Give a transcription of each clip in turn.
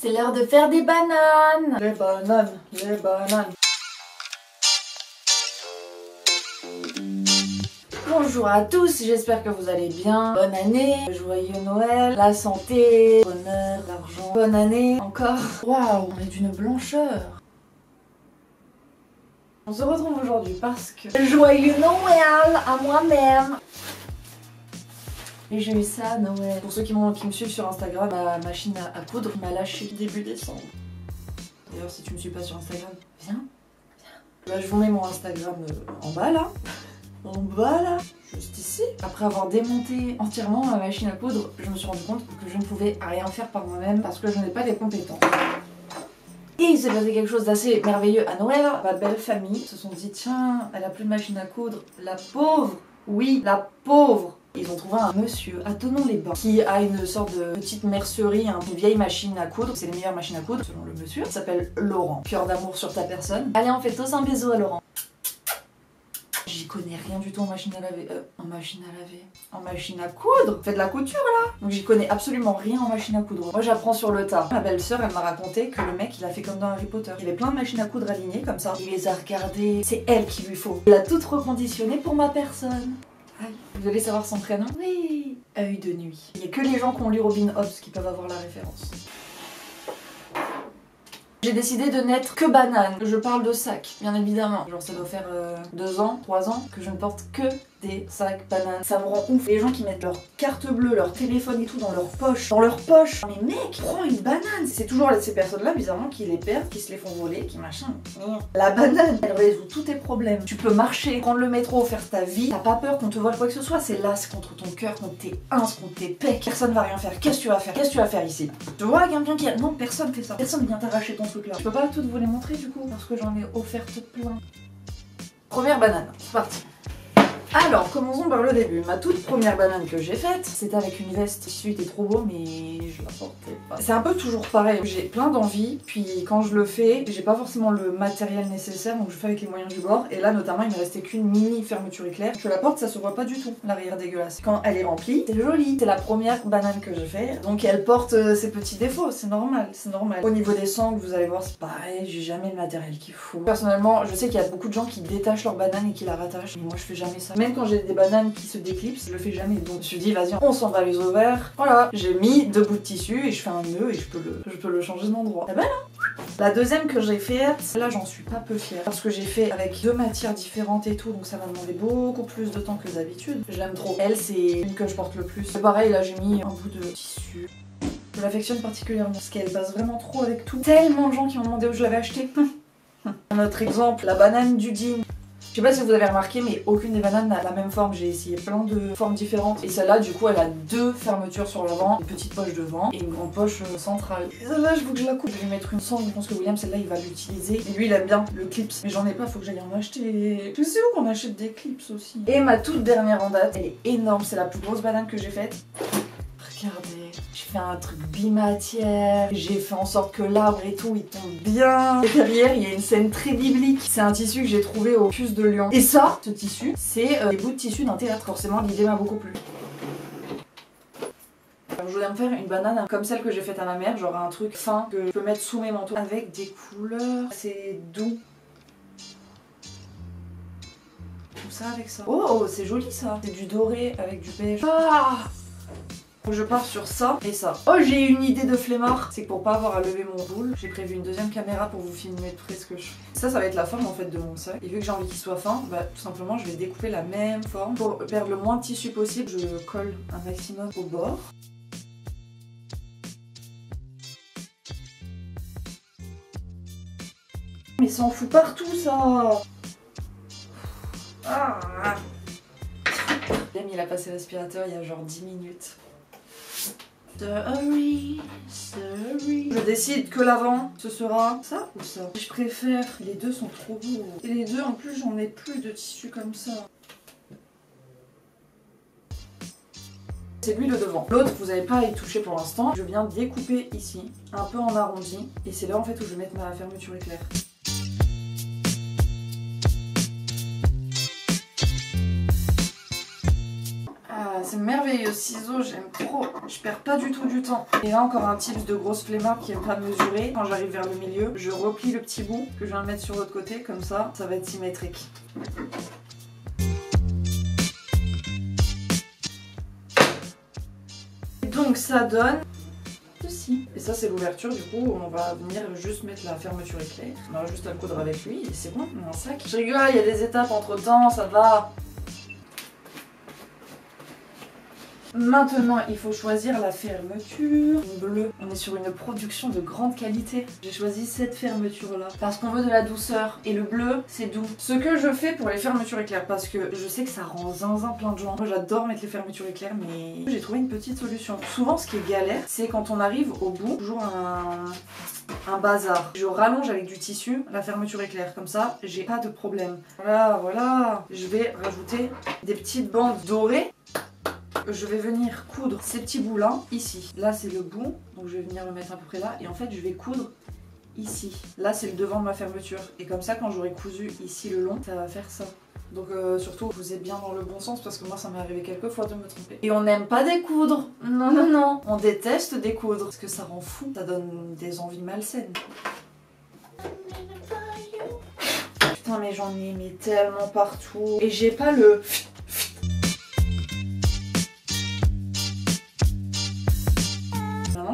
C'est l'heure de faire des bananes. Les bananes, les bananes. Bonjour à tous, j'espère que vous allez bien. Bonne année, joyeux Noël, la santé, bonheur, l'argent. Bonne année encore. Waouh, on est d'une blancheur. On se retrouve aujourd'hui parce que joyeux Noël à moi-même. Et j'ai eu ça à Noël. Pour ceux qui me suivent sur Instagram, ma machine à coudre m'a lâché début décembre. D'ailleurs, si tu me suis pas sur Instagram, viens. Là, je vous mets mon Instagram en bas là. En bas là, juste ici. Après avoir démonté entièrement ma machine à coudre, je me suis rendu compte que je ne pouvais rien faire par moi-même parce que je n'ai pas les compétences. Et il s'est passé quelque chose d'assez merveilleux à Noël. Ma belle famille se sont dit, tiens, elle a plus de machine à coudre, la pauvre. Oui, la pauvre. Ils ont trouvé un monsieur à Thonon-les-Bains qui a une sorte de petite mercerie, une vieille machine à coudre. C'est les meilleures machines à coudre selon le monsieur. Il s'appelle Laurent. Cœur d'amour sur ta personne. Allez, on fait tous un bisou à Laurent. J'y connais rien du tout en machine à laver. En machine à coudre. Fait de la couture là. Donc j'y connais absolument rien en machine à coudre. Moi j'apprends sur le tas. Ma belle-sœur elle m'a raconté que le mec il a fait comme dans Harry Potter. Il y avait plein de machines à coudre alignées comme ça. Il les a regardées. C'est elle qu'il lui faut. Il a toutes reconditionnées pour ma personne. Aïe. Vous allez savoir son prénom? Oui. Œil de nuit. Il n'y a que les gens qui ont lu Robin Hobbs qui peuvent avoir la référence. J'ai décidé de n'être que banane. Je parle de sacs, bien évidemment. Genre ça doit faire 2 ans, 3 ans que je ne porte que des sacs bananes. Ça me rend ouf. Les gens qui mettent leur carte bleue, leur téléphone et tout dans leur poche. Dans leur poche. Mais mec, prends une banane. C'est toujours ces personnes-là, bizarrement, qui les perdent, qui se les font voler, qui machin. La banane, elle résout tous tes problèmes. Tu peux marcher, prendre le métro, faire ta vie. T'as pas peur qu'on te vole quoi que ce soit. C'est là, c'est contre ton cœur, contre tes ins, contre tes pecs. Personne va rien faire. Qu'est-ce que tu vas faire? Qu'est-ce que tu vas faire ici? Tu vois quelqu'un qui a... Non, personne fait ça. Personne vient t'arracher ton truc là. Je peux pas toutes vous les montrer du coup, parce que j'en ai offertes plein. Première banane, c'est parti. Alors, commençons par le début. Ma toute première banane que j'ai faite, c'était avec une veste. Tissu était trop beau, mais je la portais pas. C'est un peu toujours pareil. J'ai plein d'envie, puis quand je le fais, j'ai pas forcément le matériel nécessaire, donc je fais avec les moyens du bord. Et là, notamment, il me restait qu'une mini fermeture éclair. Je la porte, ça se voit pas du tout, l'arrière dégueulasse. Quand elle est remplie, c'est joli. C'est la première banane que j'ai faite, donc elle porte ses petits défauts, c'est normal, c'est normal. Au niveau des sangles, vous allez voir, c'est pareil, j'ai jamais le matériel qu'il faut. Personnellement, je sais qu'il y a beaucoup de gens qui détachent leur banane et qui la rattachent, mais moi je fais jamais ça. Même quand j'ai des bananes qui se déclipsent, je le fais jamais. Donc je me suis dit, vas-y, on s'en va les ovaires. Voilà, j'ai mis 2 bouts de tissu et je fais un nœud et je peux le changer d'endroit. C'est belle, hein? La deuxième que j'ai faite, là j'en suis pas peu fière. Parce que j'ai fait avec 2 matières différentes et tout, donc ça m'a demandé beaucoup plus de temps que d'habitude. Je l'aime trop. Elle, c'est une que je porte le plus. Pareil, là j'ai mis un bout de tissu. Je l'affectionne particulièrement parce qu'elle passe vraiment trop avec tout. Tellement de gens qui m'ont demandé où je l'avais acheté. Un autre exemple, la banane du jean. Je sais pas si vous avez remarqué, mais aucune des bananes n'a la même forme. J'ai essayé plein de formes différentes. Et celle-là, du coup, elle a 2 fermetures sur l'avant, une petite poche devant et une grande poche centrale. Et celle-là, je veux que je la coupe. Je vais lui mettre une sangle. Je pense que William, celle-là, il va l'utiliser. Et lui, il aime bien le clips. Mais j'en ai pas, faut que j'aille en acheter. Je sais où qu'on achète des clips aussi. Et ma toute dernière en date, elle est énorme. C'est la plus grosse banane que j'ai faite. Regardez, j'ai fait un truc bimatière, j'ai fait en sorte que l'arbre et tout il tombe bien. Et derrière il y a une scène très biblique. C'est un tissu que j'ai trouvé au Puce de Lyon. Et ça, ce tissu, c'est des bouts de tissu d'un théâtre. Forcément l'idée m'a beaucoup plu. Alors, je voulais me faire une banane comme celle que j'ai faite à ma mère, genre un truc fin que je peux mettre sous mes manteaux avec des couleurs. C'est doux. Tout ça avec ça. Oh, c'est joli ça. C'est du doré avec du beige. Ah! Je pars sur ça et ça. Oh, j'ai une idée de flemmard. C'est que pour pas avoir à lever mon boule, j'ai prévu une deuxième caméra pour vous filmer de près ce que je fais. Ça va être la forme en fait de mon sac. Et vu que j'ai envie qu'il soit fin, bah tout simplement je vais découper la même forme. Pour perdre le moins de tissu possible, je colle un maximum au bord. Mais ça en fout partout ça. Ah. Il a passé l'aspirateur il y a genre 10 minutes. Sorry. Je décide que l'avant, ce sera ça ou ça. Je préfère. Les deux sont trop beaux. Et les deux, en plus, j'en ai plus de tissu comme ça. C'est lui le devant. L'autre, vous n'avez pas à y toucher pour l'instant. Je viens découper ici, un peu en arrondi. Et c'est là en fait où je vais mettre ma fermeture éclair. C'est merveilleux de ciseaux, j'aime trop. Je perds pas du tout du temps. Et là encore un tips de grosse flemmarde qui aime pas mesurer. Quand j'arrive vers le milieu, je replie le petit bout que je viens de mettre sur l'autre côté, comme ça va être symétrique. Donc ça donne ceci. Et ça c'est l'ouverture, du coup on va venir juste mettre la fermeture éclair. On aura juste à le coudre avec lui et c'est bon, on a un sac. Je rigole, il y a des étapes entre temps, ça va. Maintenant, il faut choisir la fermeture bleue. On est sur une production de grande qualité. J'ai choisi cette fermeture-là parce qu'on veut de la douceur. Et le bleu, c'est doux. Ce que je fais pour les fermetures éclairs, parce que je sais que ça rend zinzin plein de gens. Moi, j'adore mettre les fermetures éclairs, mais j'ai trouvé une petite solution. Souvent, ce qui est galère, c'est quand on arrive au bout, toujours un bazar. Je rallonge avec du tissu la fermeture éclair. Comme ça, j'ai pas de problème. Voilà, voilà. Je vais rajouter des petites bandes dorées. Je vais venir coudre ces petits bouts là, ici. Là c'est le bout, donc je vais venir le mettre à peu près là. Et en fait je vais coudre ici. Là c'est le devant de ma fermeture. Et comme ça quand j'aurai cousu ici le long, ça va faire ça. Donc surtout vous êtes bien dans le bon sens parce que moi ça m'est arrivé quelques fois de me tromper. Et on n'aime pas découdre. Non non non. On déteste découdre. Parce que ça rend fou. Ça donne des envies malsaines. Putain mais j'en ai mis tellement partout. Et j'ai pas le...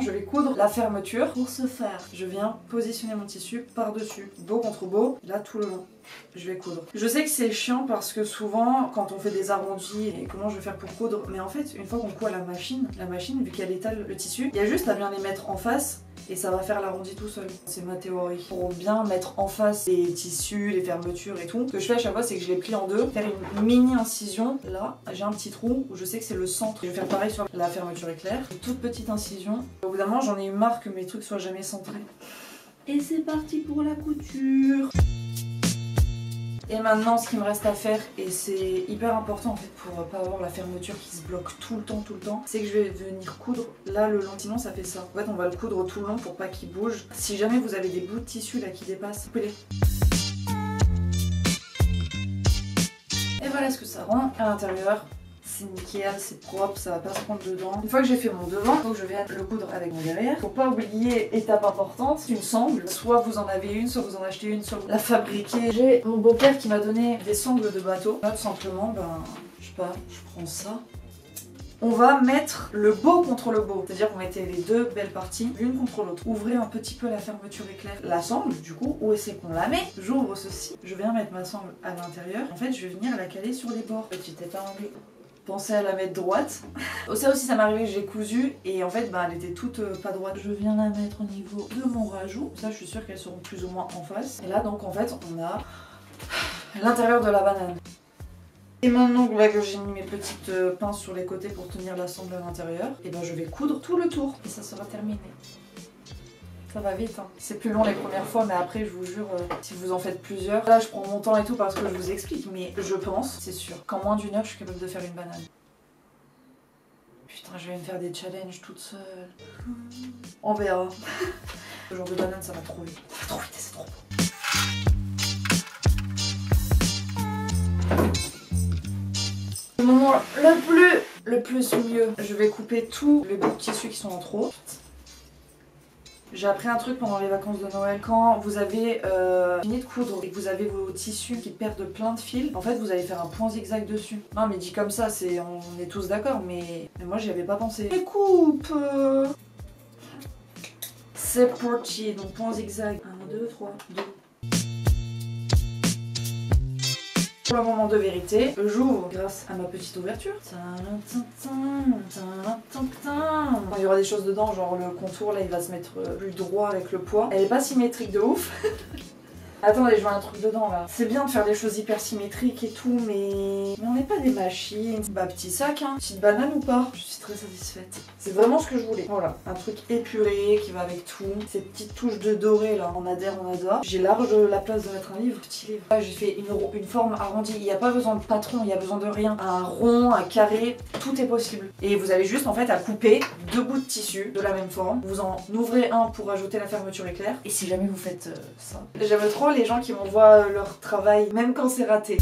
Je vais coudre la fermeture. Pour ce faire, je viens positionner mon tissu par-dessus, beau contre beau, là tout le long. Je vais coudre. Je sais que c'est chiant parce que souvent, quand on fait des arrondis, et comment je vais faire pour coudre, mais en fait, une fois qu'on coud à la machine, vu qu'elle étale le tissu, il y a juste à bien les mettre en face et ça va faire l'arrondi tout seul. C'est ma théorie. Pour bien mettre en face les tissus, les fermetures et tout, ce que je fais à chaque fois, c'est que je les plie en deux, faire une mini incision. Là, j'ai un petit trou où je sais que c'est le centre. Je vais faire pareil sur la fermeture éclair. Une toute petite incision. Au bout d'un moment, j'en ai eu marre que mes trucs soient jamais centrés. Et c'est parti pour la couture. Et maintenant ce qu'il me reste à faire, et c'est hyper important en fait pour pas avoir la fermeture qui se bloque tout le temps, c'est que je vais venir coudre là le long, sinon ça fait ça. En fait on va le coudre tout le long pour pas qu'il bouge. Si jamais vous avez des bouts de tissu là qui dépassent, coupez-les. Et voilà ce que ça rend à l'intérieur. C'est nickel, c'est propre, ça va pas se prendre dedans. Une fois que j'ai fait mon devant, donc je vais le coudre avec mon derrière. Faut pas oublier, étape importante, une sangle. Soit vous en avez une, soit vous en achetez une, soit vous la fabriquez. J'ai mon beau-père qui m'a donné des sangles de bateau. Là tout simplement, je sais pas, je prends ça. On va mettre le beau contre le beau, c'est-à-dire vous mettez les deux belles parties l'une contre l'autre. Ouvrez un petit peu la fermeture éclair, la sangle du coup, où est-ce qu'on la met? J'ouvre ceci, je viens mettre ma sangle à l'intérieur. En fait je vais venir la caler sur les bords. Petite épingle. Pensez à la mettre droite. Ça aussi ça m'est arrivé que j'ai cousu et en fait elle était toute pas droite. Je viens la mettre au niveau de mon rajout. Ça je suis sûre qu'elles seront plus ou moins en face. Et là donc en fait on a l'intérieur de la banane. Et maintenant que j'ai mis mes petites pinces sur les côtés pour tenir la sangle à l'intérieur, et je vais coudre tout le tour et ça sera terminé. Ça va vite, hein. C'est plus long les premières fois, mais après, je vous jure, si vous en faites plusieurs, là je prends mon temps et tout parce que je vous explique, mais je pense, c'est sûr, qu'en moins d'1 heure, je suis capable de faire une banane. Putain, je vais me faire des challenges toute seule. On verra. Ce genre de banane, ça va trop vite. Ça va trop vite et c'est trop beau. Le moment le plus mieux, je vais couper tous les bouts de tissu qui sont en trop. J'ai appris un truc pendant les vacances de Noël. Quand vous avez fini de coudre et que vous avez vos tissus qui perdent plein de fils, en fait vous allez faire un point zigzag dessus. Non mais dit comme ça, on est tous d'accord, mais moi j'y avais pas pensé. Et coupe. C'est parti, donc point zigzag. 1, 2, 3, 2. Pour le moment de vérité, j'ouvre grâce à ma petite ouverture. Il y aura des choses dedans, genre le contour là il va se mettre plus droit avec le poids. Elle est pas symétrique de ouf. Attendez, je vois un truc dedans là. C'est bien de faire des choses hyper symétriques et tout, mais on n'est pas des machines. Bah petit sac, hein. Petite banane ou pas? Je suis très satisfaite. C'est vraiment ce que je voulais. Voilà, un truc épuré qui va avec tout. Ces petites touches de doré là, on adhère, on adore. J'ai large la place de mettre un livre. Petit livre. Là j'ai fait une forme arrondie. Il n'y a pas besoin de patron, il n'y a besoin de rien. Un rond, un carré, tout est possible. Et vous avez juste en fait à couper 2 bouts de tissu de la même forme. Vous en ouvrez un pour ajouter la fermeture éclair. Et si jamais vous faites ça, j'aime trop les gens qui m'envoient leur travail, même quand c'est raté.